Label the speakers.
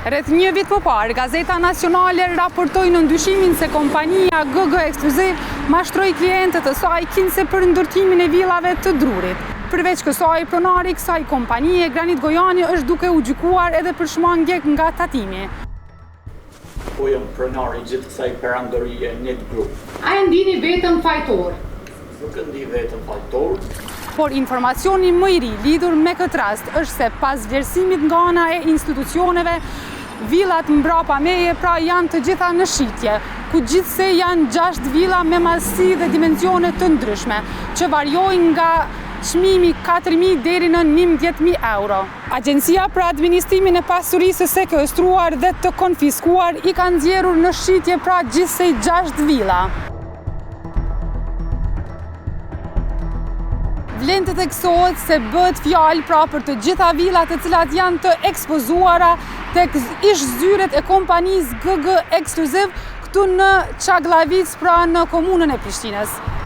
Speaker 1: Rreth një vit më parë, Gazeta Nacionale raportoi në ndyshimin se kompania GG Exclusive mashtroi klientët e saj kinse për ndërtimin e villave të Drurit. Përveç kësaj, pronari i kësaj kompanie, Granit Gojani, është duke u gjykuar edhe për shmangje nga tatimi.
Speaker 2: Po jam pronari i gjithë kësaj perandorie Net Group.
Speaker 1: A e ndini vetëm fajtor?
Speaker 2: Nuk e ndi vetëm fajtor.
Speaker 1: Por informacioni më i ri lidhur me këtë rast është se pas vlerësimit nga ana e institucioneve, villat mbrapa meje pra janë të gjitha në shitje, ku gjithse janë 6 villa me madhësi dhe dimensione të ndryshme, që varjojnë nga çmimi 4.000 deri në 11.000 euro. Agjencia për administrimin e pasurisë së sekuestruar dhe të konfiskuar i ka nxjerrur në shitje pra gjithsej 6 villa. Vlen të theksohet se bëhet fjalë pra për të gjitha villat të cilat janë të ekspozuara tek ish-zyret e kompanisë GG Exclusive këtu në Çagllavic, pra në komunën e Prishtinës.